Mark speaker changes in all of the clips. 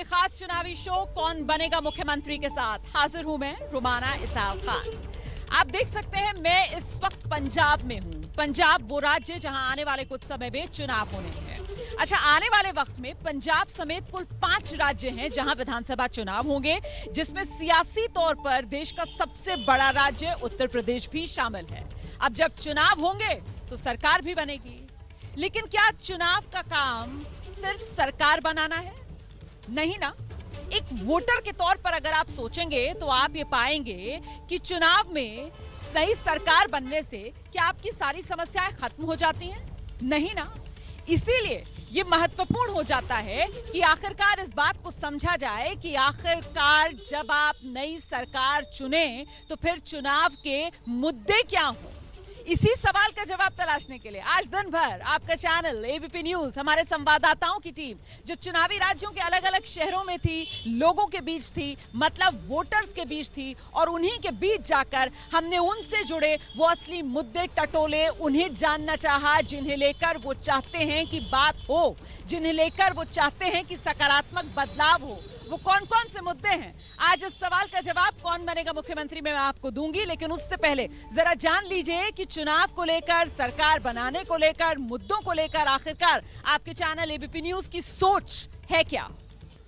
Speaker 1: आपके खास चुनावी शो कौन बनेगा मुख्यमंत्री के साथ हाजिर हूं मैं रुमाना इसाफ खान। आप देख सकते हैं मैं इस वक्त पंजाब में हूं। पंजाब वो राज्य जहां आने वाले कुछ समय में चुनाव होने हैं। अच्छा, आने वाले वक्त में पंजाब समेत कुल 5 राज्य हैं जहां विधानसभा चुनाव होंगे, जिसमें सियासी तौर पर देश का सबसे बड़ा राज्य उत्तर प्रदेश भी शामिल है। अब जब चुनाव होंगे तो सरकार भी बनेगी, लेकिन क्या चुनाव का काम सिर्फ सरकार बनाना है? नहीं ना। एक वोटर के तौर पर अगर आप सोचेंगे तो आप ये पाएंगे कि चुनाव में सही सरकार बनने से क्या आपकी सारी समस्याएं खत्म हो जाती हैं? नहीं ना। इसीलिए ये महत्वपूर्ण हो जाता है कि आखिरकार इस बात को समझा जाए कि आखिरकार जब आप नई सरकार चुने तो फिर चुनाव के मुद्दे क्या हों। इसी सवाल का जवाब तलाशने के लिए आज दिन भर आपका चैनल एबीपी न्यूज, हमारे संवाददाताओं की टीम जो चुनावी राज्यों के अलग अलग शहरों में थी, लोगों के बीच थी, मतलब वोटर्स के बीच थी, और उन्हीं के बीच जाकर हमने उनसे जुड़े वो असली मुद्दे टटोले, उन्हें जानना चाहा जिन्हें लेकर वो चाहते हैं कि बात हो, जिन्हें लेकर वो चाहते हैं कि सकारात्मक बदलाव हो। वो कौन कौन से मुद्दे हैं? आज इस सवाल का जवाब कौन बनेगा मुख्यमंत्री में मैं आपको दूंगी, लेकिन उससे पहले जरा जान लीजिए कि चुनाव को लेकर, सरकार बनाने को लेकर, मुद्दों को लेकर आखिरकार आपके चैनल एबीपी न्यूज की सोच है क्या।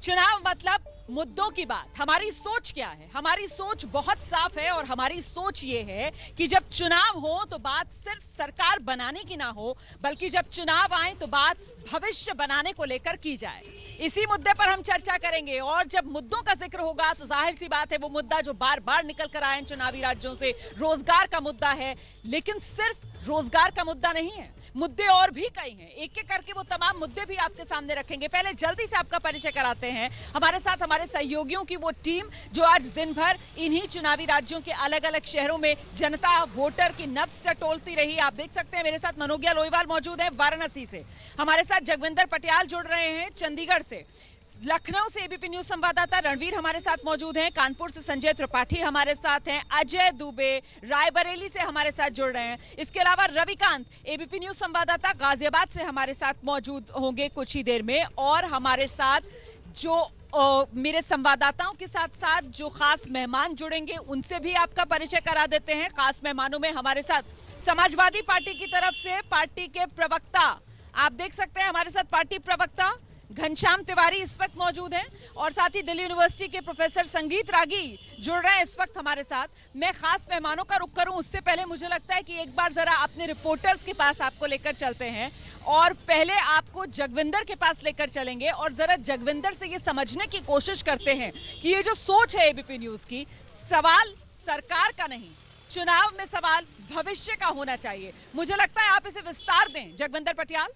Speaker 1: चुनाव मतलब मुद्दों की बात। हमारी सोच क्या है? हमारी सोच बहुत साफ है और हमारी सोच ये है कि जब चुनाव हो तो बात सिर्फ सरकार बनाने की ना हो, बल्कि जब चुनाव आए तो बात भविष्य बनाने को लेकर की जाए। इसी मुद्दे पर हम चर्चा करेंगे, और जब मुद्दों का जिक्र होगा तो जाहिर सी बात है वो मुद्दा जो बार बार निकल कर आए चुनावी राज्यों से, रोजगार का मुद्दा है। लेकिन सिर्फ रोजगार का मुद्दा नहीं है, मुद्दे और भी कई हैं। एक एक करके वो तमाम मुद्दे भी आपके सामने रखेंगे। पहले जल्दी से आपका परिचय कराते हैं हमारे साथ हमारे सहयोगियों की वो टीम जो आज दिन भर इन्हीं चुनावी राज्यों के अलग अलग शहरों में जनता वोटर की नब्ज टटोलती रही। आप देख सकते हैं मेरे साथ मनोज्ञा लोईवाल मौजूद है वाराणसी से, हमारे साथ जगविंदर पटियाल जुड़ रहे हैं चंडीगढ़ से, लखनऊ से एबीपी न्यूज संवाददाता रणवीर हमारे साथ मौजूद हैं, कानपुर से संजय त्रिपाठी हमारे साथ हैं, अजय दुबे रायबरेली से हमारे साथ जुड़ रहे हैं। इसके अलावा रविकांत एबीपी न्यूज संवाददाता गाजियाबाद से हमारे साथ मौजूद होंगे कुछ ही देर में, और हमारे साथ जो मेरे संवाददाताओं के साथ साथ जो खास मेहमान जुड़ेंगे उनसे भी आपका परिचय करा देते हैं। खास मेहमानों में हमारे साथ समाजवादी पार्टी की तरफ से पार्टी के प्रवक्ता, आप देख सकते हैं हमारे साथ पार्टी प्रवक्ता घनश्याम तिवारी इस वक्त मौजूद हैं, और साथ ही दिल्ली यूनिवर्सिटी के प्रोफेसर संगीत रागी जुड़ रहे हैं इस वक्त हमारे साथ। मैं खास मेहमानों का रुख करूं उससे पहले मुझे लगता है कि एक बार जरा अपने रिपोर्टर्स के पास आपको लेकर चलते हैं, और पहले आपको जगविंदर के पास लेकर चलेंगे और जरा जगविंदर से ये समझने की कोशिश करते हैं कि ये जो सोच है एबीपी न्यूज की, सवाल सरकार का नहीं, चुनाव में सवाल भविष्य का होना चाहिए। मुझे लगता है आप इसे विस्तार दें जगविंदर पटियाल।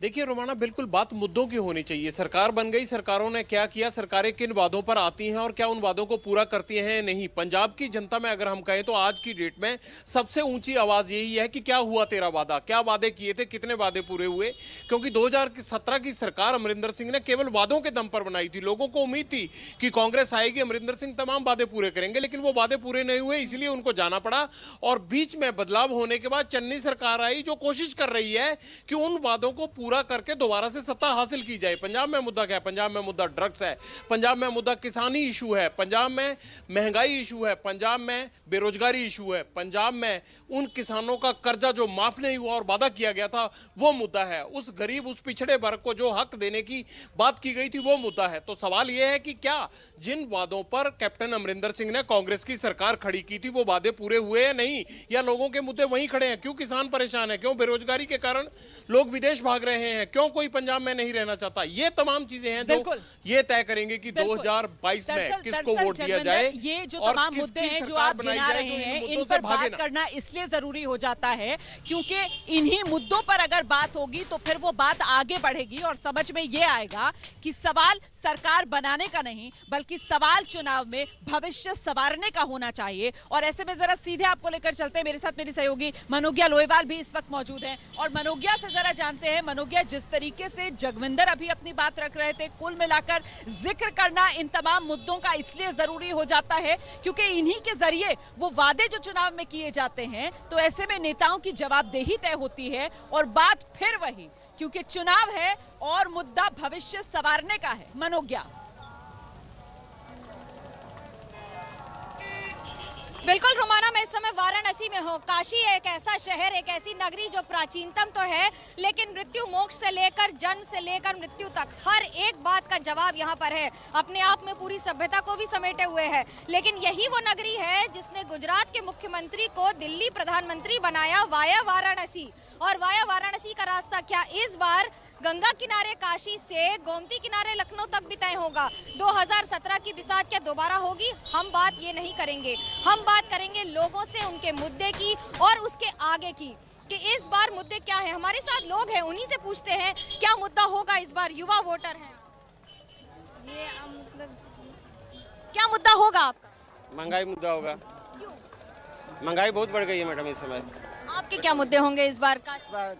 Speaker 2: देखिए रोमाना, बिल्कुल बात मुद्दों की होनी चाहिए। सरकार बन गई, सरकारों ने क्या किया, सरकारें किन वादों पर आती हैं और क्या उन वादों को पूरा करती हैं नहीं। पंजाब की जनता में अगर हम कहें तो आज की डेट में सबसे ऊंची आवाज यही है कि क्या हुआ तेरा वादा, क्या वादे किए थे, कितने वादे पूरे हुए। क्योंकि 2017 की सरकार अमरिंदर सिंह ने केवल वादों के दम पर बनाई थी। लोगों को उम्मीद थी कि कांग्रेस आएगी, अमरिंदर सिंह तमाम वादे पूरे करेंगे, लेकिन वो वादे पूरे नहीं हुए, इसलिए उनको जाना पड़ा। और बीच में बदलाव होने के बाद चन्नी सरकार आई जो कोशिश कर रही है कि उन वादों को पूरा करके दोबारा से सत्ता हासिल की जाए। पंजाब में मुद्दा क्या है? पंजाब में मुद्दा ड्रग्स है, पंजाब में मुद्दा किसानी इशू है, पंजाब में महंगाई इशू है, पंजाब में बेरोजगारी इशू है, पंजाब में उन किसानों का कर्जा जो माफ नहीं हुआ और वादा किया गया था वो मुद्दा है, उस गरीब उस पिछड़े वर्ग को जो हक देने की बात की गई थी वो मुद्दा है। तो सवाल यह है कि क्या जिन वादों पर कैप्टन अमरिंदर सिंह ने कांग्रेस की सरकार खड़ी की थी वो वादे पूरे हुए या नहीं, या लोगों के मुद्दे वहीं खड़े हैं? क्यों किसान परेशान है, क्यों बेरोजगारी के कारण लोग विदेश भाग रहे हैं, क्यों कोई पंजाब में नहीं रहना चाहता? ये तमाम चीजें हैं जो ये तय करेंगे कि 2022 में किसको वोट दिया जाए।
Speaker 1: ये जो तमाम मुद्दे हैं जो आप गिना रहे हैं, इन पर बात करना इसलिए जरूरी हो जाता है क्योंकि इन्हीं मुद्दों पर अगर बात होगी तो फिर वो बात आगे बढ़ेगी और समझ में ये आएगा कि सवाल सरकार बनाने का नहीं बल्कि सवाल चुनाव में भविष्य संवारने का होना चाहिए। और ऐसे में जरा सीधे आपको लेकर चलते हैं, मेरे साथ मेरी सहयोगी मनोज्ञा लोईवाल भी इस वक्त मौजूद हैं, और मनोज्ञा से जरा जानते हैं। मनोज्ञा, जिस तरीके से जगविंदर अभी अपनी बात रख रहे थे, कुल मिलाकर जिक्र करना इन तमाम मुद्दों का इसलिए जरूरी हो जाता है क्योंकि इन्हीं के जरिए वो वादे जो चुनाव में किए जाते हैं, तो ऐसे में नेताओं की जवाबदेही तय होती है और बात फिर वही, क्योंकि चुनाव है और मुद्दा भविष्य संवारने का है। मनोज्ञा।
Speaker 3: बिल्कुल रुमाना, मैं इस समय वाराणसी में हूँ। काशी एक ऐसा शहर, एक ऐसी नगरी जो प्राचीनतम तो है, लेकिन मृत्यु मोक्ष से लेकर जन्म से लेकर मृत्यु तक हर एक बात का जवाब यहाँ पर है। अपने आप में पूरी सभ्यता को भी समेटे हुए है। लेकिन यही वो नगरी है जिसने गुजरात के मुख्यमंत्री को दिल्ली प्रधानमंत्री बनाया वाया वाराणसी। और वाया वाराणसी का रास्ता क्या इस बार गंगा किनारे काशी से गोमती किनारे लखनऊ तक भी तय होगा? 2017 की बिसात क्या दोबारा होगी? हम बात ये नहीं करेंगे, हम बात करेंगे लोगों से, उनके मुद्दे की और उसके आगे की, कि इस बार मुद्दे क्या है। हमारे साथ लोग हैं, उन्हीं से पूछते हैं क्या मुद्दा होगा इस बार। युवा वोटर हैं, ये मतलब क्या मुद्दा होगा आपका?
Speaker 4: महंगाई मुद्दा होगा।
Speaker 3: क्यों?
Speaker 4: महंगाई बहुत बढ़ गई है मैडम इस समय।
Speaker 3: आपके क्या मुद्दे होंगे इस बार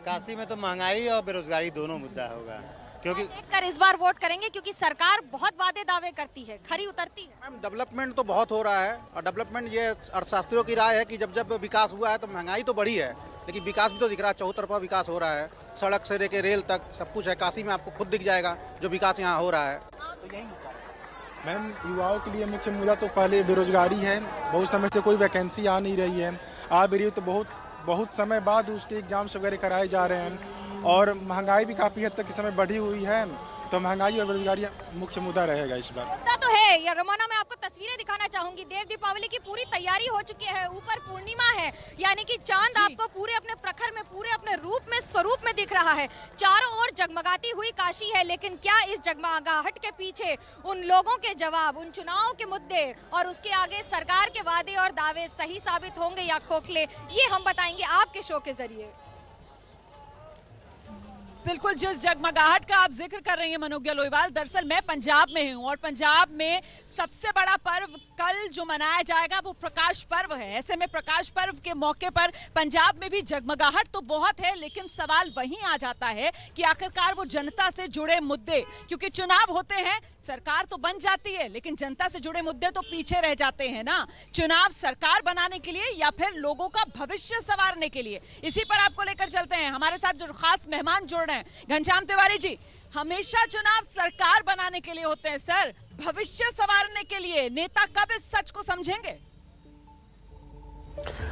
Speaker 5: काशी में? तो महंगाई और बेरोजगारी दोनों मुद्दा होगा, क्योंकि
Speaker 3: देखकर इस बार वोट करेंगे, क्योंकि सरकार बहुत वादे दावे करती है, खरी उतरती है।
Speaker 6: मैम डेवलपमेंट तो बहुत हो रहा है, और डेवलपमेंट ये अर्थशास्त्रियों की राय है कि जब जब विकास हुआ है तो महंगाई तो बढ़ी है, लेकिन विकास भी तो दिख रहा है, चौतरफा विकास हो रहा है, सड़क से लेकर रेल तक सब कुछ है। काशी में आपको खुद दिख जाएगा जो विकास यहाँ हो रहा है। तो यही
Speaker 7: मैम युवाओं के लिए मुख्य मुद्दा तो पहले बेरोजगारी है। बहुत समय से कोई वैकेंसी आ नहीं रही है, आ भी रही है तो बहुत समय बाद उसके एग्जाम्स वगैरह कराए जा रहे हैं, और महंगाई भी काफ़ी हद तक इस समय बढ़ी हुई है। तो महंगाई और बेरोजगारी मुख्य मुद्दा रहेगा इस बार।
Speaker 3: मुद्दा तो है। या रमोना, मैं आपको तस्वीरें दिखाना चाहूंगी। देव दीपावली की पूरी तैयारी हो चुकी है, ऊपर पूर्णिमा है, यानी कि चांद आपको पूरे अपने प्रखर में, पूरे अपने रूप में, स्वरूप में दिख रहा है। चारों ओर जगमगाती हुई काशी है, लेकिन क्या इस जगमगाहट के पीछे उन लोगों के जवाब, उन चुनाव के मुद्दे और उसके आगे सरकार के वादे और दावे सही साबित होंगे या खोखले, ये हम बताएंगे आपके शो के जरिए।
Speaker 1: बिल्कुल, जिस जगमगाहट का आप जिक्र कर रही हैं मनोज्ञा लोईवाल, दरअसल मैं पंजाब में हूं और पंजाब में सबसे बड़ा पर्व कल जो मनाया जाएगा वो प्रकाश पर्व है। ऐसे में प्रकाश पर्व के मौके पर पंजाब में भी जगमगाहट तो बहुत है, लेकिन सवाल वहीं आ जाता है कि आखिरकार वो जनता से जुड़े मुद्दे, क्योंकि चुनाव होते हैं, सरकार तो बन जाती है, लेकिन जनता से जुड़े मुद्दे तो पीछे रह जाते हैं ना। चुनाव सरकार बनाने के लिए या फिर लोगों का भविष्य संवारने के लिए, इसी पर आपको लेकर चलते हैं। हमारे साथ जो खास मेहमान जुड़ रहे हैं, घनश्याम तिवारी जी, हमेशा चुनाव सरकार बनाने के लिए होते हैं सर, भविष्य संवारने के लिए नेता कब इस सच को समझेंगे?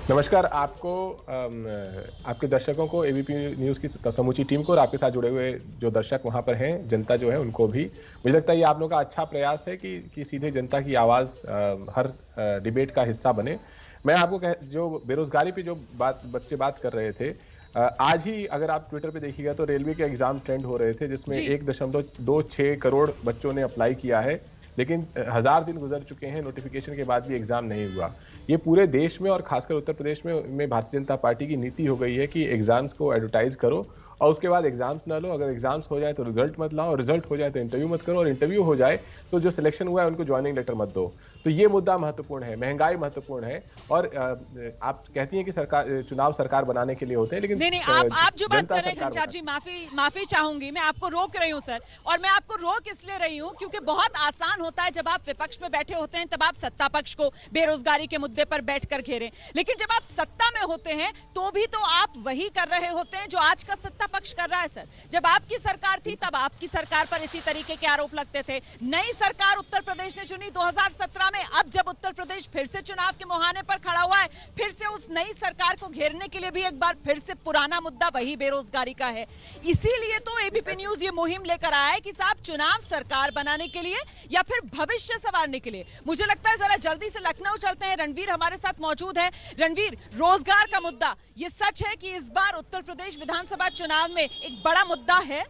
Speaker 8: नमस्कार आपको, आपके दर्शकों को, एबीपी न्यूज़ की समूची टीम को और आपके साथ जुड़े हुए जो दर्शक वहां पर हैं, जनता जो है उनको भी। मुझे लगता है ये आप लोगों का अच्छा प्रयास है कि सीधे जनता की आवाज़ हर डिबेट का हिस्सा बने। मैं आपको जो बेरोजगारी पे जो बच्चे बात कर रहे थे, आज ही अगर आप ट्विटर पे देखिएगा तो रेलवे के एग्जाम ट्रेंड हो रहे थे, जिसमें 1.26 करोड़ बच्चों ने अप्लाई किया है, लेकिन 1000 दिन गुजर चुके हैं, नोटिफिकेशन के बाद भी एग्जाम नहीं हुआ। ये पूरे देश में और खासकर उत्तर प्रदेश में भारतीय जनता पार्टी की नीति हो गई है कि एग्जाम्स को एडवर्टाइज करो और उसके बाद एग्जाम्स ना लो। अगर एग्जाम्स हो जाए तो रिजल्ट मत लाओ, रिजल्ट हो जाए तो इंटरव्यू मत करो, और इंटरव्यू हो जाए तो जो सिलेक्शन हुआ है उनको ज्वाइनिंग लेटर मत दो। तो ये मुद्दा महत्वपूर्ण है, महंगाई महत्वपूर्ण है। और आप कहती हैं कि चुनाव सरकार बनाने के लिए होते हैं, लेकिन
Speaker 1: नहीं, आप जो बात कर रहे हैं घनश्याम जी, माफी चाहूंगी, मैं आपको रोक रही हूं सर। और मैं आपको रोक इसलिए रही हूं क्योंकि बहुत आसान होता है जब आप विपक्ष में बैठे होते हैं तब आप सत्ता पक्ष को बेरोजगारी के मुद्दे पर बैठकर घेरें, लेकिन जब आप सत्ता में होते हैं तो भी तो आप वही कर रहे होते हैं जो आज का सत्ता पक्ष कर रहा है सर। जब आपकी सरकार थी तब आपकी सरकार पर इसी तरीके के आरोप लगते थे। नई सरकार उत्तर प्रदेश ने चुनी 2017 में, अब जब उत्तर प्रदेश फिर से चुनाव के मुहाने पर खड़ा हुआ है, फिर से उस नई सरकार को घेरने के लिए भी एक बार फिर से पुराना मुद्दा वही बेरोजगारी का है। इसीलिए तो एबीपी न्यूज ये मुहिम लेकर आया है कि साहब चुनाव सरकार बनाने के लिए या फिर भविष्य संवारने के लिए। मुझे लगता है जरा जल्दी से लखनऊ चलते हैं, रणवीर हमारे साथ मौजूद है। रणवीर, रोजगार का मुद्दा, ये सच है कि इस बार उत्तर प्रदेश विधानसभा चुनाव में एक बड़ा मुद्दा है?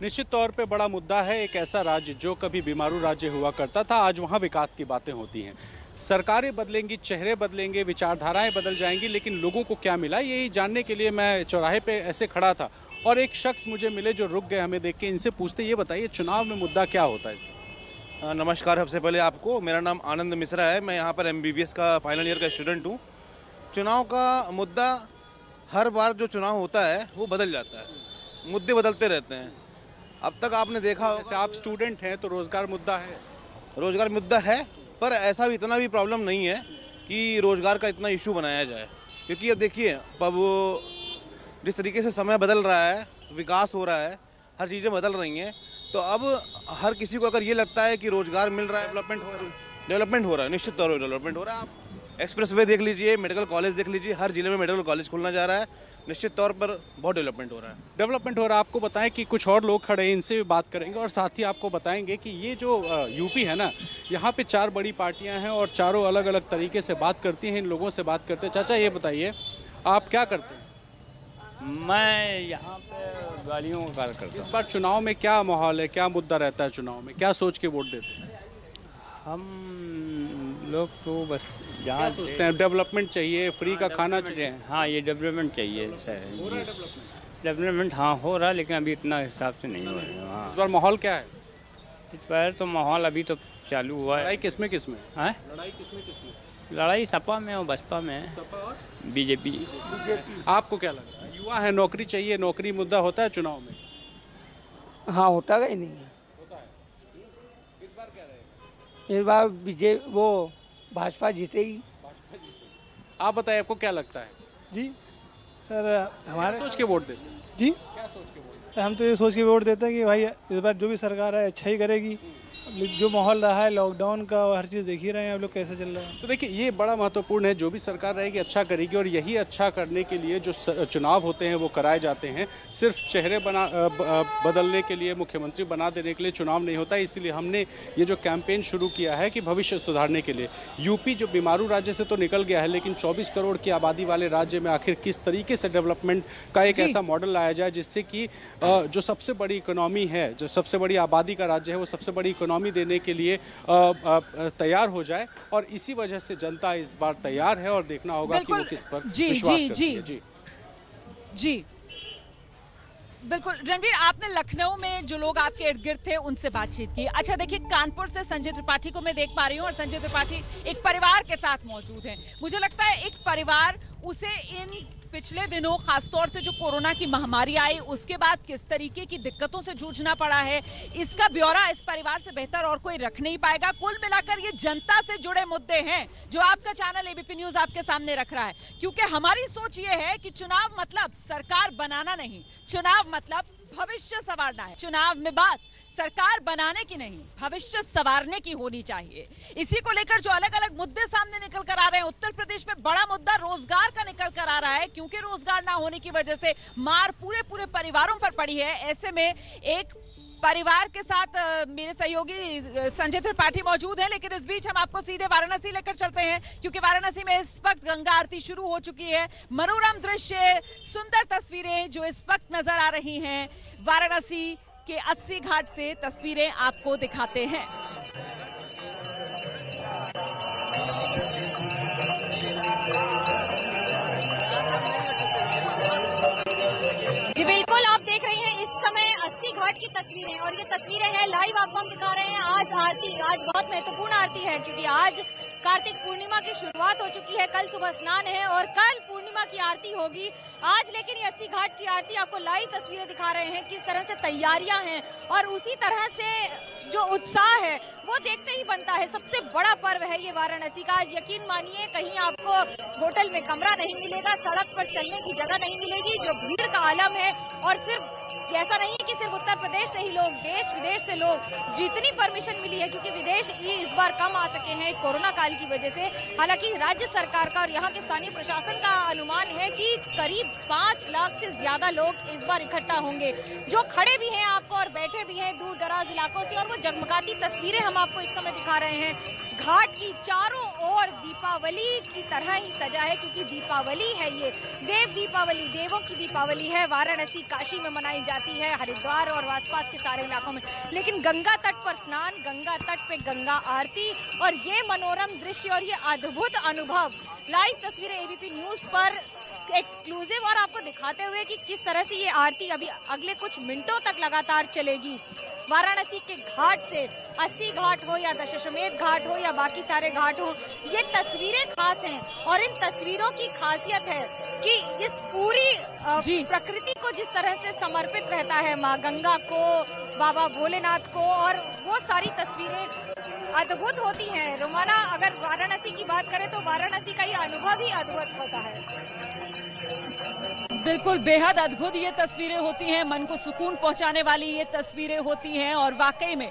Speaker 9: निश्चित तौर पे बड़ा मुद्दा है। एक ऐसा राज्य जो कभी बीमारू राज्य हुआ करता था, आज वहाँ विकास की बातें होती हैं। सरकारें बदलेंगी, चेहरे बदलेंगे, विचारधाराएं बदल जाएंगी, लेकिन लोगों को क्या मिला यही जानने के लिए मैं चौराहे पे ऐसे खड़ा था और एक शख्स मुझे मिले जो रुक गए हमें देख के। इनसे पूछते, ये बताइए चुनाव में मुद्दा क्या होता है इसका?
Speaker 4: नमस्कार, सबसे पहले आपको, मेरा नाम आनंद मिश्रा है, मैं यहाँ पर MBBS का फाइनल ईयर का स्टूडेंट हूँ। चुनाव का मुद्दा, हर बार जो चुनाव होता है वो बदल जाता है, मुद्दे बदलते रहते हैं। अब तक आपने देखा,
Speaker 9: जैसे आप स्टूडेंट हैं तो रोजगार मुद्दा है?
Speaker 4: रोजगार मुद्दा है, पर ऐसा भी इतना भी प्रॉब्लम नहीं है कि रोजगार का इतना इशू बनाया जाए। क्योंकि अब देखिए अब जिस तरीके से समय बदल रहा है, विकास हो रहा है, हर चीज़ें बदल रही हैं, तो अब हर किसी को अगर ये लगता है कि रोजगार मिल रहा है, डेवलपमेंट हो रहा है, निश्चित तौर पर डेवलपमेंट हो रहा है। आप एक्सप्रेसवे देख लीजिए, मेडिकल कॉलेज देख लीजिए, हर जिले में मेडिकल कॉलेज खुलना जा रहा है, निश्चित तौर पर बहुत डेवलपमेंट हो रहा है।
Speaker 9: डेवलपमेंट हो रहा है। आपको बताएं कि कुछ और लोग खड़े हैं, इनसे भी बात करेंगे और साथ ही आपको बताएंगे कि ये जो यूपी है ना, यहाँ पे 4 बड़ी पार्टियां हैं और चारों अलग अलग तरीके से बात करती हैं, इन लोगों से बात करते हैं। चाचा ये बताइए, आप क्या करते हैं?
Speaker 10: मैं यहाँ पे गाड़ियों का कार्य करता हूँ।
Speaker 9: इस बार चुनाव में क्या माहौल है, क्या मुद्दा रहता है चुनाव में, क्या सोच के वोट देते हैं?
Speaker 10: हम लोग तो बस
Speaker 9: क्या
Speaker 10: जहाँ
Speaker 9: सोचते हैं, डेवलपमेंट चाहिए, फ्री का खाना चाहिए।
Speaker 10: हाँ, ये डेवलपमेंट चाहिए सर। डेवलपमेंट हाँ हो रहा है, लेकिन अभी इतना हिसाब से नहीं हो रहा है। हाँ,
Speaker 9: इस बार माहौल क्या है?
Speaker 10: इस बार तो माहौल अभी तो चालू हुआ है।
Speaker 9: लड़ाई किसमें किसमें?
Speaker 10: हाँ,
Speaker 9: लड़ाई किसमें किसमें?
Speaker 10: लड़ाई सपा में और बसपा में है।
Speaker 9: सपा और
Speaker 10: बीजेपी।
Speaker 9: आपको क्या लगता है? युवा है, नौकरी चाहिए, नौकरी मुद्दा होता है चुनाव में?
Speaker 11: हाँ, होता ही नहीं है।
Speaker 9: होता है। इस बार क्या रहेगा?
Speaker 11: इस बार वो भाजपा जीतेगी।
Speaker 9: आप बताइए, आपको क्या लगता है?
Speaker 12: जी सर, हमारे
Speaker 9: सोच के वोट देते हैं?
Speaker 12: जी
Speaker 9: क्या सोच के वोट?
Speaker 12: हम तो ये सोच के वोट देते हैं कि भाई इस बार जो भी सरकार है अच्छा ही करेगी। जो माहौल रहा है लॉकडाउन का, हर चीज़ देख ही रहे हैं आप लोग कैसे चल रहा है।
Speaker 9: तो देखिए, ये बड़ा महत्वपूर्ण है, जो भी सरकार रहेगी अच्छा करेगी, और यही अच्छा करने के लिए जो चुनाव होते हैं वो कराए जाते हैं। सिर्फ चेहरे बदलने के लिए, मुख्यमंत्री बना देने के लिए चुनाव नहीं होता है। इसीलिए हमने ये जो कैंपेन शुरू किया है कि भविष्य सुधारने के लिए। यूपी जो बीमारू राज्य से तो निकल गया है, लेकिन 24 करोड़ की आबादी वाले राज्य में आखिर किस तरीके से डेवलपमेंट का एक ऐसा मॉडल लाया जाए जिससे कि जो सबसे बड़ी इकोनॉमी है, जो सबसे बड़ी आबादी का राज्य है, वो सबसे बड़ी इकोनॉमी देने के लिए तैयार हो जाए। और इसी वजह से जनता इस बार तैयार है और देखना होगा कि वो किस पर विश्वास करती है।
Speaker 1: जी बिल्कुल। रणवीर, आपने लखनऊ में जो लोग आपके इर्द गिर्द थे उनसे बातचीत की। अच्छा देखिए, कानपुर से संजय त्रिपाठी को मैं देख पा रही हूँ और संजय त्रिपाठी एक परिवार के साथ मौजूद हैं। मुझे लगता है एक परिवार उसे इन पिछले दिनों खासतौर से जो कोरोना की महामारी आई उसके बाद किस तरीके की दिक्कतों से जूझना पड़ा है, इसका ब्यौरा इस परिवार से बेहतर और कोई रख नहीं पाएगा। कुल मिलाकर ये जनता से जुड़े मुद्दे हैं जो आपका चैनल एबीपी न्यूज आपके सामने रख रहा है, क्योंकि हमारी सोच ये है कि चुनाव मतलब सरकार बनाना नहीं, चुनाव मतलब भविष्य संवारना है। चुनाव में बात सरकार बनाने की नहीं, भविष्य संवारने की होनी चाहिए। इसी को लेकर जो अलग अलग मुद्दे सामने निकल कर आ रहे हैं, उत्तर प्रदेश में बड़ा मुद्दा रोजगार का निकल कर आ रहा है, क्योंकि रोजगार ना होने की वजह से मार पूरे परिवारों पर पड़ी है। ऐसे में एक परिवार के साथ मेरे सहयोगी संजय त्रिपाठी मौजूद हैं, लेकिन इस बीच हम आपको सीधे वाराणसी लेकर चलते हैं, क्योंकि वाराणसी में इस वक्त गंगा आरती शुरू हो चुकी है। मनोरम दृश्य, सुंदर तस्वीरें जो इस वक्त नजर आ रही हैं, वाराणसी के 80 घाट से तस्वीरें आपको दिखाते हैं।
Speaker 3: जी बिल्कुल, आप देख रहे हैं इस समय 80 घाट की तस्वीरें, और ये तस्वीरें हैं लाइव आपको हम दिखा रहे हैं। आज आरती, आज बहुत महत्वपूर्ण आरती है, क्योंकि आज कार्तिक पूर्णिमा की शुरुआत हो चुकी है, कल सुबह स्नान है और कल पूर्णिमा की आरती होगी आज। लेकिन ये 80 घाट की आरती आपको लाइव तस्वीरें दिखा रहे हैं, किस तरह से तैयारियां हैं और उसी तरह से जो उत्साह है वो देखते ही बनता है। सबसे बड़ा पर्व है ये वाराणसी का। आज यकीन मानिए, कहीं आपको होटल में कमरा नहीं मिलेगा, सड़क पर चलने की जगह नहीं मिलेगी, जो भीड़ का आलम है। और सिर्फ ऐसा नहीं है कि सिर्फ उत्तर प्रदेश से ही लोग, देश विदेश से लोग, जितनी परमिशन मिली है, क्योंकि विदेश ही इस बार कम आ सके हैं कोरोना काल की वजह से। हालांकि राज्य सरकार का और यहाँ के स्थानीय प्रशासन का अनुमान है कि करीब 5 लाख से ज्यादा लोग इस बार इकट्ठा होंगे, जो खड़े भी हैं आपको और बैठे भी हैं दूर दराज इलाकों से। और वो जगमगाती तस्वीरें हम आपको इस समय दिखा रहे हैं। घाट की चारों ओर दीपावली की तरह ही सजा है, क्योंकि दीपावली है ये, देव दीपावली, देवों की दीपावली है। वाराणसी, काशी में मनाई जाती है, हरिद्वार और आसपास के सारे इलाकों में। लेकिन गंगा तट पर स्नान, गंगा तट पे गंगा आरती और ये मनोरम दृश्य और ये अद्भुत अनुभव, लाइव तस्वीरें एबीपी न्यूज पर एक्सक्लूसिव और आपको दिखाते हुए कि किस तरह से ये आरती अभी अगले कुछ मिनटों तक लगातार चलेगी। वाराणसी के घाट से 80 घाट हो या दशाश्वमेध घाट हो या बाकी सारे घाट हो, ये तस्वीरें खास हैं। और इन तस्वीरों की खासियत है कि इस पूरी प्रकृति को जिस तरह से समर्पित रहता है, माँ गंगा को, बाबा भोलेनाथ को, और वो सारी तस्वीरें अद्भुत होती हैं। रोमाना, अगर वाराणसी की बात करें तो वाराणसी का ये अनुभव ही अद्भुत होता है।
Speaker 1: बिल्कुल बेहद अद्भुत ये तस्वीरें होती हैं, मन को सुकून पहुंचाने वाली ये तस्वीरें होती हैं। और वाकई में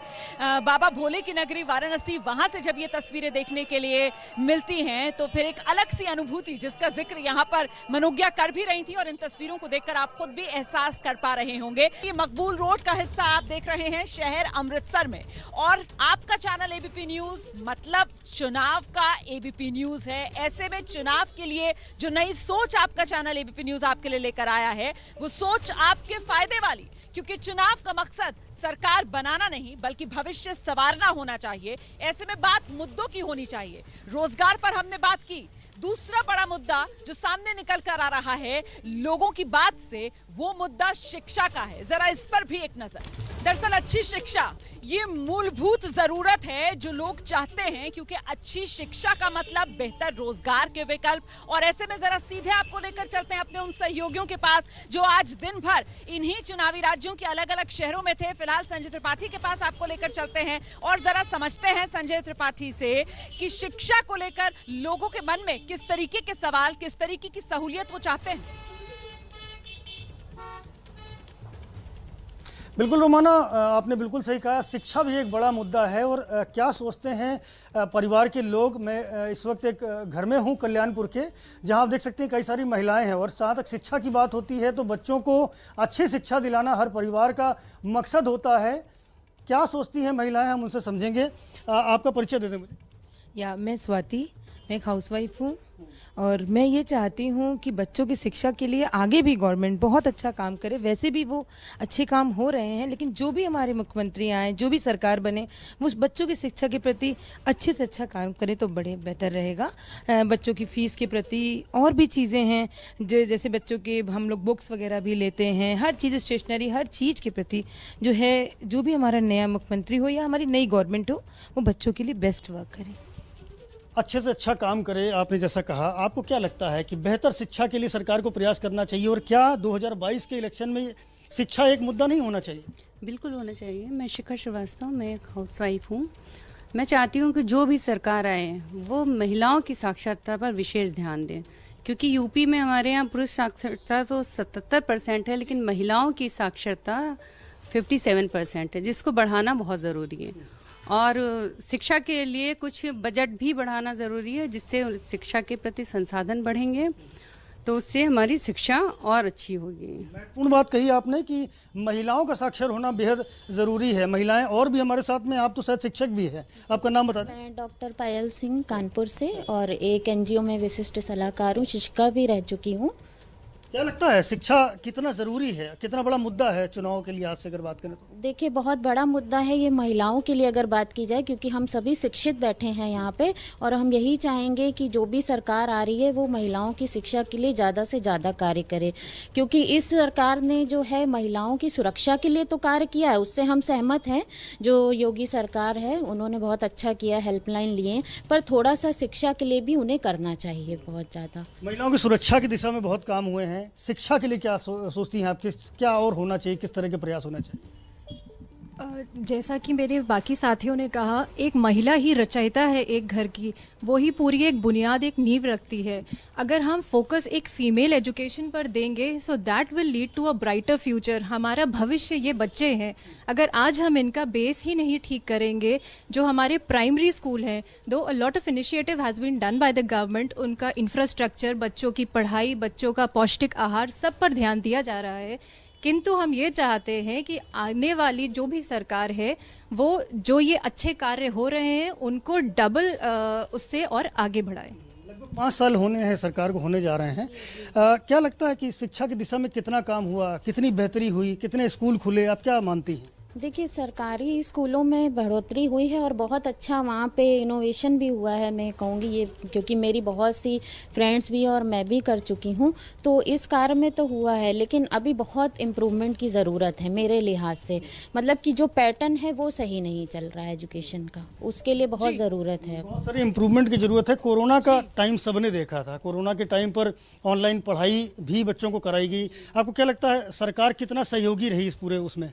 Speaker 1: बाबा भोले की नगरी वाराणसी, वहां से जब ये तस्वीरें देखने के लिए मिलती हैं तो फिर एक अलग सी अनुभूति, जिसका जिक्र यहाँ पर मनोज्ञा कर भी रही थी और इन तस्वीरों को देखकर आप खुद भी एहसास कर पा रहे होंगे। ये मकबूल रोड का हिस्सा आप देख रहे हैं शहर अमृतसर में, और आपका चैनल एबीपी न्यूज मतलब चुनाव का एबीपी न्यूज है। ऐसे में चुनाव के लिए जो नई सोच आपका चैनल एबीपी न्यूज आपके लिए लेकर आया है, वो सोच आपके फायदे वाली, क्योंकि चुनाव का मकसद सरकार बनाना नहीं बल्कि भविष्य संवारना होना चाहिए। ऐसे में बात मुद्दों की होनी चाहिए। रोजगार पर हमने बात की। दूसरा बड़ा मुद्दा जो सामने निकल कर आ रहा है लोगों की बात से, वो मुद्दा शिक्षा का है। जरा इस पर भी एक नजर। दरअसल अच्छी शिक्षा ये मूलभूत जरूरत है जो लोग चाहते हैं, क्योंकि अच्छी शिक्षा का मतलब बेहतर रोजगार के विकल्प। और ऐसे में जरा सीधे आपको लेकर चलते हैं अपने उन सहयोगियों के पास जो आज दिन भर इन्हीं चुनावी राज्यों के अलग अलग शहरों में थे। फिलहाल संजय त्रिपाठी के पास आपको लेकर चलते हैं और जरा समझते हैं संजय त्रिपाठी से कि शिक्षा को लेकर लोगों के मन में किस तरीके के सवाल, किस तरीके की सहूलियत वो चाहते हैं।
Speaker 13: बिल्कुल रोमाना, आपने बिल्कुल सही कहा, शिक्षा भी एक बड़ा मुद्दा है। और क्या सोचते हैं परिवार के लोग। मैं इस वक्त एक घर में हूं कल्याणपुर के, जहां आप देख सकते हैं कई सारी महिलाएं हैं। और जहाँ तक शिक्षा की बात होती है तो बच्चों को अच्छी शिक्षा दिलाना हर परिवार का मकसद होता है। क्या सोचती हैं महिलाएं, हम उनसे समझेंगे। आपका परिचय दे दें मुझे।
Speaker 14: मैं स्वाति, मैं एक हाउसवाइफ हूँ और मैं ये चाहती हूँ कि बच्चों की शिक्षा के लिए आगे भी गवर्नमेंट बहुत अच्छा काम करे। वैसे भी वो अच्छे काम हो रहे हैं, लेकिन जो भी हमारे मुख्यमंत्री आए, जो भी सरकार बने, वो बच्चों की शिक्षा के प्रति अच्छे से अच्छा काम करे तो बड़े बेहतर रहेगा। बच्चों की फीस के प्रति और भी चीज़ें हैं, जो जैसे बच्चों के हम लोग बुक्स वगैरह भी लेते हैं, हर चीज़ स्टेशनरी, हर चीज़ के प्रति जो है, जो भी हमारा नया मुख्यमंत्री हो या हमारी नई गवर्नमेंट हो, वो बच्चों के लिए बेस्ट वर्क करे,
Speaker 13: अच्छे से अच्छा काम करे। आपने जैसा कहा, आपको क्या लगता है कि बेहतर शिक्षा के लिए सरकार को प्रयास करना चाहिए? और क्या 2022 के इलेक्शन में शिक्षा एक मुद्दा नहीं होना चाहिए?
Speaker 15: बिल्कुल होना चाहिए। मैं शिखा श्रीवास्तव, मैं एक हाउसवाइफ हूँ। मैं चाहती हूँ कि जो भी सरकार आए वो महिलाओं की साक्षरता पर विशेष ध्यान दें, क्योंकि यूपी में हमारे यहाँ पुरुष साक्षरता तो 77% है, लेकिन महिलाओं की साक्षरता 57% है, जिसको बढ़ाना बहुत ज़रूरी है। और शिक्षा के लिए कुछ बजट भी बढ़ाना ज़रूरी है, जिससे शिक्षा के प्रति संसाधन बढ़ेंगे तो उससे हमारी शिक्षा और अच्छी होगी।
Speaker 13: महत्वपूर्ण बात कही आपने कि महिलाओं का साक्षर होना बेहद ज़रूरी है। महिलाएं और भी हमारे साथ में, आप तो शायद शिक्षक भी हैं, आपका नाम बता दें।
Speaker 16: मैं डॉक्टर पायल सिंह कानपुर से और एक एनजीओ में विशिष्ट सलाहकार हूँ, शिक्षिका भी रह चुकी हूँ।
Speaker 13: क्या लगता है शिक्षा कितना ज़रूरी है, कितना बड़ा मुद्दा है चुनाव के लिहाज से अगर बात करें तो?
Speaker 16: देखिए, बहुत बड़ा मुद्दा है ये महिलाओं के लिए अगर बात की जाए, क्योंकि हम सभी शिक्षित बैठे हैं यहाँ पे और हम यही चाहेंगे कि जो भी सरकार आ रही है वो महिलाओं की शिक्षा के लिए ज़्यादा से ज़्यादा कार्य करे, क्योंकि इस सरकार ने जो है महिलाओं की सुरक्षा के लिए तो कार्य किया है, उससे हम सहमत हैं। जो योगी सरकार है उन्होंने बहुत अच्छा किया, हेल्पलाइन लिए, पर थोड़ा सा शिक्षा के लिए भी उन्हें करना चाहिए बहुत ज़्यादा।
Speaker 13: महिलाओं की सुरक्षा की दिशा में बहुत काम हुए हैं। शिक्षा के लिए क्या सोचती हैं आप, क्या और होना चाहिए, किस तरह के प्रयास होना चाहिए?
Speaker 17: जैसा कि मेरे बाकी साथियों ने कहा, एक महिला ही रचयिता है एक घर की, वो ही पूरी एक बुनियाद, एक नींव रखती है। अगर हम फोकस एक फीमेल एजुकेशन पर देंगे, so that will lead to a brighter future. हमारा भविष्य ये बच्चे हैं। अगर आज हम इनका बेस ही नहीं ठीक करेंगे, जो हमारे प्राइमरी स्कूल हैं, though a lot of initiative has been done by the government, उनका इंफ्रास्ट्रक्चर, बच्चों की पढ़ाई, बच्चों का पौष्टिक आहार, सब पर ध्यान दिया जा रहा है। किंतु हम ये चाहते हैं कि आने वाली जो भी सरकार है वो जो ये अच्छे कार्य हो रहे हैं उनको डबल उससे और आगे बढ़ाए।
Speaker 13: लगभग 5 साल होने हैं सरकार को, होने जा रहे हैं। क्या लगता है कि शिक्षा की दिशा में कितना काम हुआ, कितनी बेहतरी हुई, कितने स्कूल खुले, आप क्या मानती हैं?
Speaker 16: देखिए, सरकारी स्कूलों में बढ़ोतरी हुई है और बहुत अच्छा वहाँ पे इनोवेशन भी हुआ है, मैं कहूँगी ये, क्योंकि मेरी बहुत सी फ्रेंड्स भी और मैं भी कर चुकी हूँ, तो इस कार्य में तो हुआ है। लेकिन अभी बहुत इम्प्रूवमेंट की ज़रूरत है मेरे लिहाज से, मतलब कि जो पैटर्न है वो सही नहीं चल रहा है एजुकेशन का, उसके लिए बहुत ज़रूरत है,
Speaker 13: बहुत सारी इम्प्रूवमेंट की ज़रूरत है। कोरोना का टाइम सबने देखा था, कोरोना के टाइम पर ऑनलाइन पढ़ाई भी बच्चों को कराई गई। आपको क्या लगता है सरकार कितना सहयोगी रही इस पूरे उसमें?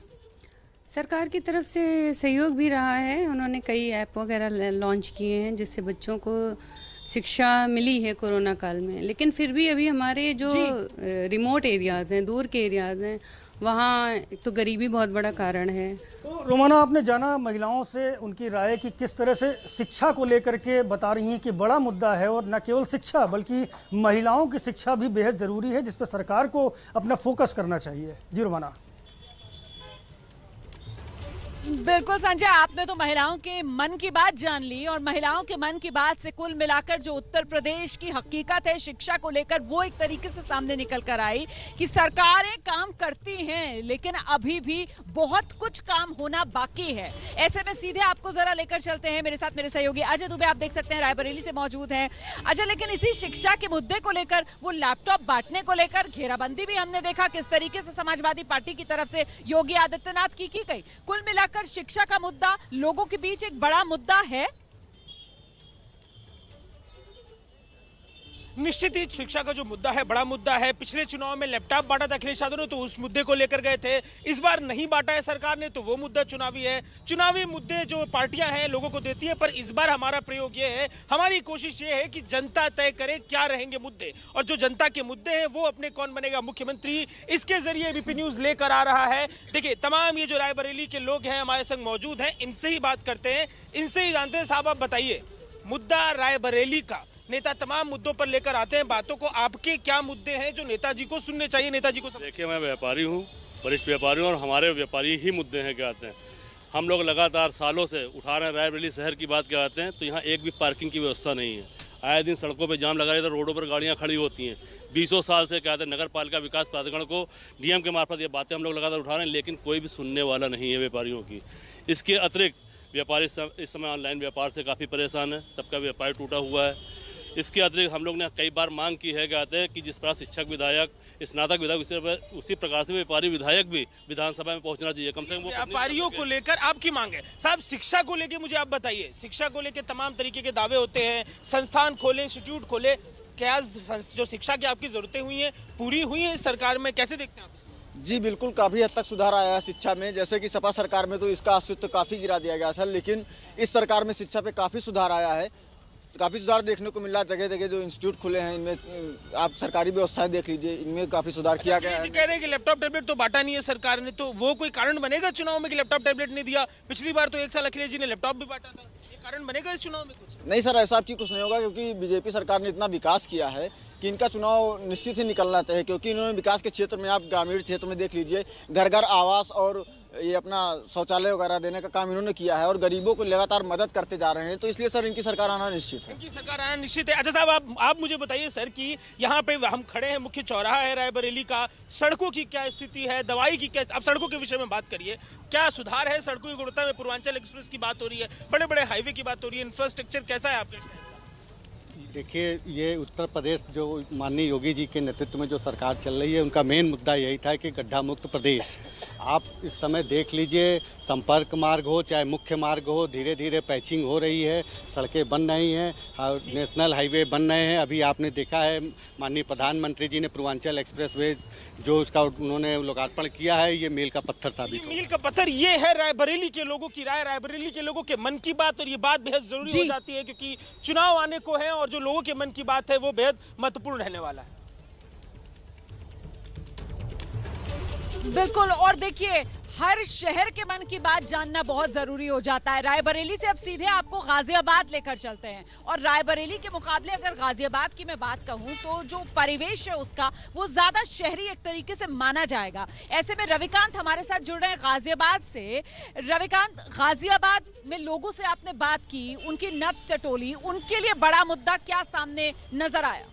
Speaker 15: सरकार की तरफ से सहयोग भी रहा है। उन्होंने कई ऐप वगैरह लॉन्च किए हैं जिससे बच्चों को शिक्षा मिली है कोरोना काल में। लेकिन फिर भी अभी हमारे जो रिमोट एरियाज़ हैं, दूर के एरियाज़ हैं, वहाँ तो गरीबी बहुत बड़ा कारण है।
Speaker 13: तो रोमाना, आपने जाना महिलाओं से उनकी राय कि किस तरह से शिक्षा को लेकर के बता रही हैं कि बड़ा मुद्दा है, और न केवल शिक्षा बल्कि महिलाओं की शिक्षा भी बेहद ज़रूरी है, जिस पर सरकार को अपना फोकस करना चाहिए। जी रोमाना।
Speaker 1: बिल्कुल संजय, आपने तो महिलाओं के मन की बात जान ली, और महिलाओं के मन की बात से कुल मिलाकर जो उत्तर प्रदेश की हकीकत है शिक्षा को लेकर, वो एक तरीके से सामने निकल कर आई कि सरकारें काम करती हैं लेकिन अभी भी बहुत कुछ काम होना बाकी है। ऐसे में सीधे आपको जरा लेकर चलते हैं, मेरे साथ मेरे सहयोगी अजय दुबे आप देख सकते हैं रायबरेली से मौजूद हैं। अजय, लेकिन इसी शिक्षा के मुद्दे को लेकर, वो लैपटॉप बांटने को लेकर घेराबंदी भी हमने देखा किस तरीके से समाजवादी पार्टी की तरफ से योगी आदित्यनाथ की गई। कुल मिलाकर शिक्षा का मुद्दा लोगों के बीच एक बड़ा मुद्दा है।
Speaker 18: निश्चित ही शिक्षा का जो मुद्दा है बड़ा मुद्दा है। पिछले चुनाव में लैपटॉप बांटा था अखिलेश यादव ने, तो उस मुद्दे को लेकर गए थे। इस बार नहीं बांटा है सरकार ने, तो वो मुद्दा चुनावी है। चुनावी मुद्दे जो पार्टियां हैं लोगों को देती है, पर इस बार हमारा प्रयोग ये है, हमारी कोशिश ये है कि जनता तय करे क्या रहेंगे मुद्दे, और जो जनता के मुद्दे हैं वो अपने कौन बनेगा मुख्यमंत्री, इसके जरिए एबीपी न्यूज लेकर आ रहा है। देखिए, तमाम ये जो रायबरेली के लोग हैं हमारे संग मौजूद हैं, इनसे ही बात करते हैं, इनसे ही जानते हैं। साहब, आप बताइए, मुद्दा रायबरेली का, नेता तमाम मुद्दों पर लेकर आते हैं बातों को, आपके क्या मुद्दे हैं जो नेताजी को सुनने चाहिए, नेताजी को?
Speaker 19: देखिए, मैं व्यापारी हूँ, वरिष्ठ व्यापारी हूँ, और हमारे व्यापारी ही मुद्दे हैं क्या आते हैं। हम लोग लगातार सालों से उठा रहे हैं रायबरेली शहर की बात क्या आते हैं, तो यहाँ एक भी पार्किंग की व्यवस्था नहीं है। आए दिन सड़कों पर जाम लगा रहता है, रोडों पर गाड़ियाँ खड़ी होती हैं। 20 साल से कहते हैं नगर पालिका विकास प्राधिकरण को डीएम के मार्फत ये बातें हम लोग लगातार उठा रहे हैं, लेकिन कोई भी सुनने वाला नहीं है व्यापारियों की। इसके अतिरिक्त व्यापारी इस समय ऑनलाइन व्यापार से काफ़ी परेशान है, सबका व्यापार टूटा हुआ है। इसके अतिरिक्त हम लोग ने कई बार मांग की है कहते हैं कि जिस प्रकार शिक्षक विधायक, स्नातक विधायक, उसी प्रकार से व्यापारी विधायक भी विधानसभा में पहुंचना चाहिए। कम से कम
Speaker 18: व्यापारियों को लेकर आपकी मांग है। साहब, शिक्षा को लेकर मुझे आप बताइए, शिक्षा को लेकर तमाम तरीके के दावे होते हैं, संस्थान खोले, इंस्टीट्यूट खोले, क्या जो शिक्षा की आपकी जरूरतें हुई हैं पूरी हुई हैं इस सरकार में, कैसे देखते हैं आप?
Speaker 20: जी बिल्कुल, काफ़ी हद तक सुधार आया है शिक्षा में। जैसे कि सपा सरकार में तो इसका अस्तित्व काफ़ी गिरा दिया गया था, लेकिन इस सरकार में शिक्षा पे काफ़ी सुधार आया है। काफ़ी सुधार देखने को मिल रहा है। जगह जगह जो इंस्टीट्यूट खुले हैं, इनमें आप सरकारी व्यवस्थाएं देख लीजिए, इनमें काफ़ी सुधार किया गया है।
Speaker 18: कह रहे हैं कि लैपटॉप टैबलेट तो बांटा नहीं है सरकार ने, तो वो कोई कारण बनेगा चुनाव में कि लैपटॉप टैबलेट नहीं दिया? पिछली बार तो 1 साल अखिलेश जी ने लैपटॉप भी बांटा था, ये कारण बनेगा इस चुनाव में कुछ?
Speaker 20: नहीं सर, ऐसा आपकी कुछ नहीं होगा, क्योंकि बीजेपी सरकार ने इतना विकास किया है कि इनका चुनाव निश्चित ही निकलना चाहिए, क्योंकि इन्होंने विकास के क्षेत्र में, आप ग्रामीण क्षेत्र में देख लीजिए, घर घर आवास और ये अपना शौचालय वगैरह देने का काम इन्होंने किया है, और गरीबों को लगातार मदद करते जा रहे हैं। तो इसलिए सर इनकी सरकार आना निश्चित है।
Speaker 18: इनकी सरकार आना निश्चित है। अच्छा साहब, आप मुझे बताइए सर कि यहाँ पे हम खड़े हैं, मुख्य चौराहा है रायबरेली का, सड़कों की क्या स्थिति है, दवाई की क्या, आप सड़कों के विषय में बात करिए, क्या सुधार है सड़कों की गुणवत्ता में? पूर्वांचल एक्सप्रेस की बात हो रही है, बड़े बड़े हाईवे की बात हो रही है, इंफ्रास्ट्रक्चर कैसा है आपके?
Speaker 21: देखिए, ये उत्तर प्रदेश जो माननीय योगी जी के नेतृत्व में जो सरकार चल रही है, उनका मेन मुद्दा यही था कि गड्ढा मुक्त प्रदेश। आप इस समय देख लीजिए, संपर्क मार्ग हो चाहे मुख्य मार्ग हो, धीरे धीरे पैचिंग हो रही है, सड़कें बन रही हैं, नेशनल हाईवे बन रहे हैं। अभी आपने देखा है माननीय प्रधानमंत्री जी ने पूर्वांचल एक्सप्रेस वे जो उसका उन्होंने लोकार्पण किया है, ये मील का पत्थर साबित
Speaker 18: मील का पत्थर ये है रायबरेली के लोगों की राय, रायबरेली के लोगों के मन की बात, और ये बात बेहद जरूरी हो जाती है क्योंकि चुनाव आने को है और जो लोगों के मन की बात है वो बेहद महत्वपूर्ण रहने वाला है।
Speaker 1: बिल्कुल, और देखिए हर शहर के मन की बात जानना बहुत जरूरी हो जाता है। रायबरेली से अब सीधे आपको गाजियाबाद लेकर चलते हैं, और रायबरेली के मुकाबले अगर गाजियाबाद की मैं बात कहूं तो जो परिवेश है उसका वो ज्यादा शहरी एक तरीके से माना जाएगा। ऐसे में रविकांत हमारे साथ जुड़ रहे हैं गाजियाबाद से। रविकांत, गाजियाबाद में लोगों से आपने बात की, उनकी नब्ज टटोली, उनके लिए बड़ा मुद्दा क्या सामने नजर आया?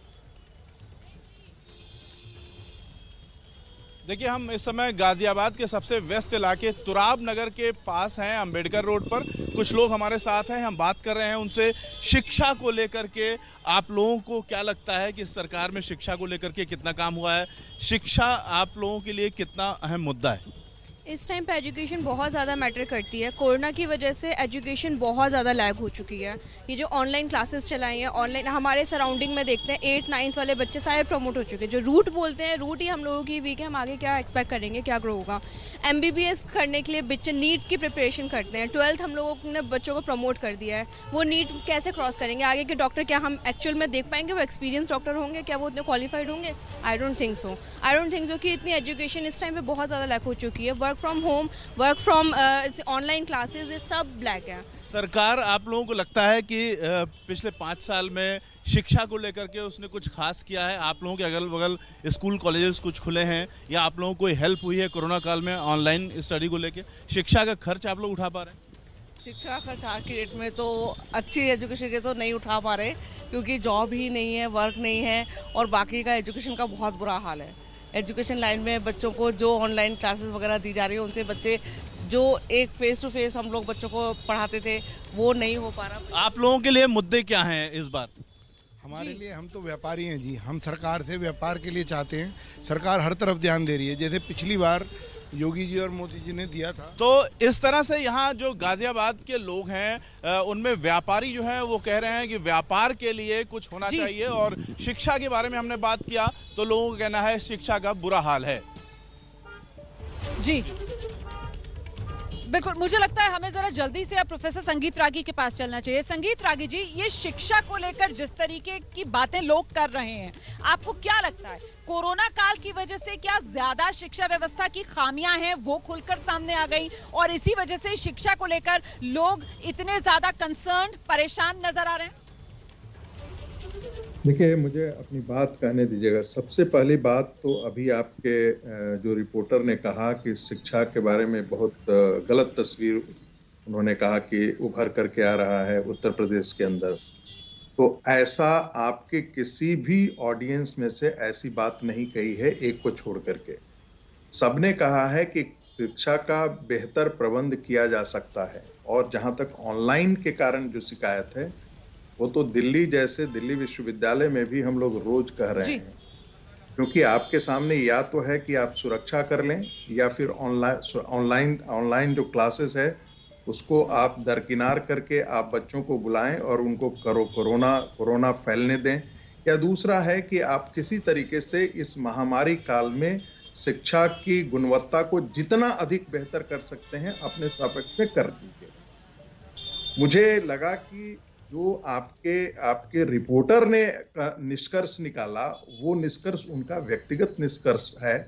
Speaker 22: देखिए, हम इस समय गाजियाबाद के सबसे व्यस्त इलाके तुराब नगर के पास हैं, अंबेडकर रोड पर। कुछ लोग हमारे साथ हैं, हम बात कर रहे हैं उनसे शिक्षा को लेकर के। आप लोगों को क्या लगता है कि सरकार में शिक्षा को लेकर के कितना काम हुआ है? शिक्षा आप लोगों के लिए कितना अहम मुद्दा है?
Speaker 2: इस टाइम पे एजुकेशन बहुत ज़्यादा मैटर करती है। कोरोना की वजह से एजुकेशन बहुत ज़्यादा लैग हो चुकी है। ये जो ऑनलाइन क्लासेस चलाई हैं, ऑनलाइन हमारे सराउंडिंग में देखते हैं 8th 9th वाले बच्चे सारे प्रमोट हो चुके हैं। जो रूट बोलते हैं, रूट ही हम लोगों की वीक है, हम आगे क्या एक्सपेक्ट करेंगे, क्या ग्रो होगा। MBBS करने के लिए बच्चे नीट की प्रिपरेशन करते हैं। 12th हम लोगों ने बच्चों को प्रमोट कर दिया है, वो नीट कैसे क्रॉस करेंगे। आगे के डॉक्टर क्या हम एक्चुअल में देख पाएंगे, वो एक्सपीरियंस डॉक्टर होंगे, क्या वो उतने क्वालिफाइड होंगे? आई डोंट थिंक सो कि इतनी एजुकेशन इस टाइम पे बहुत ज़्यादा लैक हो चुकी है। Work from home, work from online classes, ये सब ब्लैक है।
Speaker 22: सरकार, आप लोगों को लगता है कि पिछले 5 साल में शिक्षा को लेकर के उसने कुछ खास किया है? आप लोगों के अगल बगल स्कूल कॉलेजेस कुछ खुले हैं, या आप लोगों को कोई हेल्प हुई है कोरोना काल में ऑनलाइन स्टडी को लेकर? शिक्षा का खर्च आप लोग उठा पा रहे हैं?
Speaker 5: शिक्षा का खर्च आज की डेट में तो अच्छी एजुकेशन के तो नहीं उठा पा रहे, क्योंकि जॉब ही नहीं है, वर्क नहीं है, और बाकी का एजुकेशन का बहुत बुरा हाल है। एजुकेशन लाइन में बच्चों को जो ऑनलाइन क्लासेस वगैरह दी जा रही है, उनसे बच्चे जो एक फेस टू फेस हम लोग बच्चों को पढ़ाते थे वो नहीं हो पा रहा।
Speaker 22: आप लोगों के लिए मुद्दे क्या हैं इस बार?
Speaker 23: हमारे लिए, हम तो व्यापारी हैं जी, हम सरकार से व्यापार के लिए चाहते हैं। सरकार हर तरफ ध्यान दे रही है, जैसे पिछली बार योगी जी और मोदी जी ने दिया था।
Speaker 22: तो इस तरह से यहाँ जो गाजियाबाद के लोग हैं उनमें व्यापारी जो है वो कह रहे हैं कि व्यापार के लिए कुछ होना चाहिए। और शिक्षा के बारे में हमने बात किया तो लोगों का कहना है शिक्षा का बुरा हाल है।
Speaker 1: जी बिल्कुल, मुझे लगता है हमें जरा जल्दी से अब प्रोफेसर संगीत रागी के पास चलना चाहिए। संगीत रागी जी, ये शिक्षा को लेकर जिस तरीके की बातें लोग कर रहे हैं, आपको क्या लगता है कोरोना काल की वजह से क्या ज्यादा शिक्षा व्यवस्था की खामियां हैं वो खुलकर सामने आ गई, और इसी वजह से शिक्षा को लेकर लोग इतने ज्यादा कंसर्न, परेशान नजर आ रहे हैं?
Speaker 24: देखिए, मुझे अपनी बात कहने दीजिएगा। सबसे पहली बात तो अभी आपके जो रिपोर्टर ने कहा कि शिक्षा के बारे में बहुत गलत तस्वीर उन्होंने कहा कि उभर करके आ रहा है उत्तर प्रदेश के अंदर, तो ऐसा आपके किसी भी ऑडियंस में से ऐसी बात नहीं कही है, एक को छोड़ करके। सबने कहा है कि शिक्षा का बेहतर प्रबंध किया जा सकता है, और जहां तक ऑनलाइन के कारण जो शिकायत है वो तो दिल्ली जैसे दिल्ली विश्वविद्यालय में भी हम लोग रोज कह रहे हैं, क्योंकि आपके सामने या तो है कि आप सुरक्षा कर लें, या फिर ऑनलाइन जो क्लासेस है उसको आप दरकिनार करके आप बच्चों को बुलाएं और उनको कोरोना फैलने दें, या दूसरा है कि आप किसी तरीके से इस महामारी काल में शिक्षा की गुणवत्ता को जितना अधिक बेहतर कर सकते हैं अपने सापेक्ष में कर दीजिए। मुझे लगा कि जो आपके रिपोर्टर ने निष्कर्ष निकाला, वो निष्कर्ष उनका व्यक्तिगत निष्कर्ष है,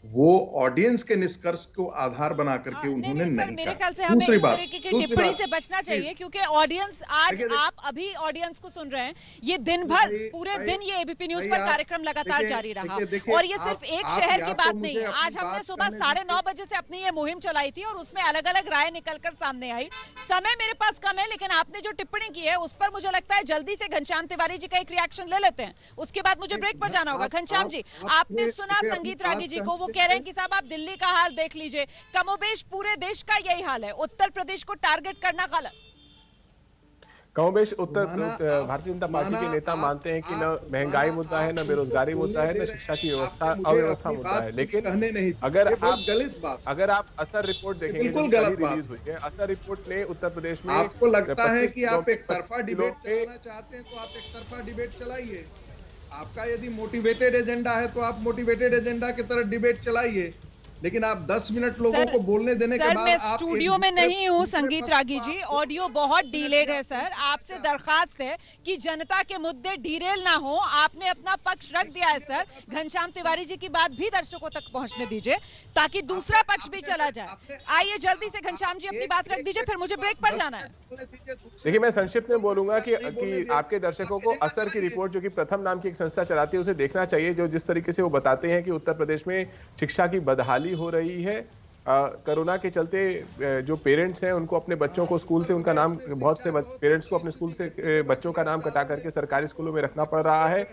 Speaker 24: वो ऑडियंस के निष्कर्ष को आधार बना करके उन्होंने नहीं
Speaker 1: मेरे
Speaker 24: कहा।
Speaker 1: ख्याल से हमें
Speaker 24: दूसरी
Speaker 1: इस
Speaker 24: बात,
Speaker 1: तरीके की टिप्पणी से बचना चाहिए, क्योंकि ऑडियंस आज आप अभी ऑडियंस को सुन रहे हैं, ये दिन भर पूरे दिन ये एबीपी न्यूज पर कार्यक्रम लगातार जारी रहा, और ये सिर्फ एक शहर की बात नहीं है। आज हमने सुबह 9:30 बजे से अपनी ये मुहिम चलाई थी, और उसमें अलग अलग राय निकलकर सामने आई। समय मेरे पास कम है, लेकिन आपने जो टिप्पणी की है उस पर मुझे लगता है जल्दी से घनश्याम तिवारी जी का एक रिएक्शन ले लेते हैं, उसके बाद मुझे ब्रेक पर जाना होगा। घनश्याम जी, आपने सुना संगीत रागी जी को, वो कह रहे हैं कि साहब आप दिल्ली का हाल देख लीजिए, कमोबेश पूरे देश का यही हाल है, उत्तर प्रदेश को टारगेट करना गलत।
Speaker 8: कमोबेश भारतीय जनता पार्टी के नेता मानते हैं कि न महंगाई मुद्दा है, न बेरोजगारी मुद्दा है, न शिक्षा की अव्यवस्था मुद्दा है। लेकिन अगर आप असर रिपोर्ट देखेंगे, रिलीज हुई है, असर रिपोर्ट ने उत्तर प्रदेश में,
Speaker 24: आपको लगता है कि आप एक तरफा डिबेट चलाना चाहते हैं तो आप एक तरफा डिबेट चलाइए। आपका यदि मोटिवेटेड एजेंडा है तो आप मोटिवेटेड एजेंडा की तरह डिबेट चलाइए, लेकिन आप 10 मिनट लोगों को बोलने देने के बाद
Speaker 1: मैं
Speaker 24: आप
Speaker 1: स्टूडियो में नहीं हूँ संगीत रागी जी, ऑडियो बहुत डिलेड है सर। आपसे दरखास्त है कि जनता के मुद्दे डिरेल ना हो, आपने अपना पक्ष रख दिया है सर। घनश्याम तिवारी जी की बात भी दर्शकों तक पहुंचने दीजिए ताकि दूसरा पक्ष भी चला जाए। आइए जल्दी से घनश्याम जी अपनी बात रख दीजिए, फिर मुझे ब्रेक पर जाना है।
Speaker 8: देखिए, मैं संक्षिप्त में बोलूंगा कि आपके दर्शकों को असर की रिपोर्ट, जो कि प्रथम नाम की एक संस्था चलाती है, उसे देखना चाहिए, जो जिस तरीके से वो बताते हैं कि उत्तर प्रदेश में शिक्षा की बदहाली हो रही है। कोरोना के चलते जो पेरेंट्स हैं उनको अपने बच्चों को स्कूल से उनका नाम, बहुत से पेरेंट्स को अपने स्कूल से बच्चों का नाम कटा करके सरकारी स्कूलों में रखना पड़ रहा है।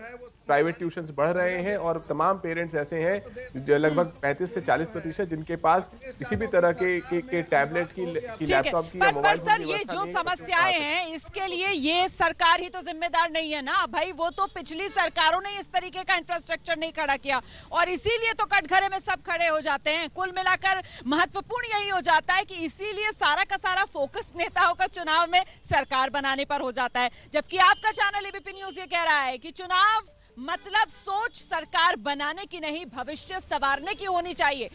Speaker 8: प्राइवेट ट्यूशंस बढ़ रहे हैं और तमाम पेरेंट्स ऐसे हैं जो लगभग 35 से 40% जिनके पास किसी भी तरह के टैबलेट की लैपटॉप की या मोबाइल फोन की
Speaker 1: ये जो समस्याएं हैं इसके लिए ये सरकार ही तो जिम्मेदार नहीं है ना भाई, वो तो पिछली सरकारों ने इस तरीके का इंफ्रास्ट्रक्चर नहीं खड़ा किया और इसीलिए तो कटघरे में सब खड़े हो जाते हैं। कुल मिलाकर महत्वपूर्ण यही हो जाता है कि इसीलिए सारा का सारा फोकस नेताओं का चुनाव में सरकार बनाने पर हो जाता है, जबकि आपका चैनल एबीपी न्यूज ये कह रहा है कि चुनाव मतलब सोच सरकार बनाने की नहीं, भविष्य संवारने की होनी चाहिए।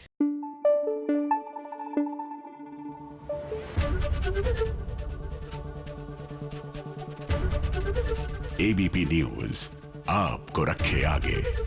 Speaker 4: एबीपी न्यूज आपको रखे आगे।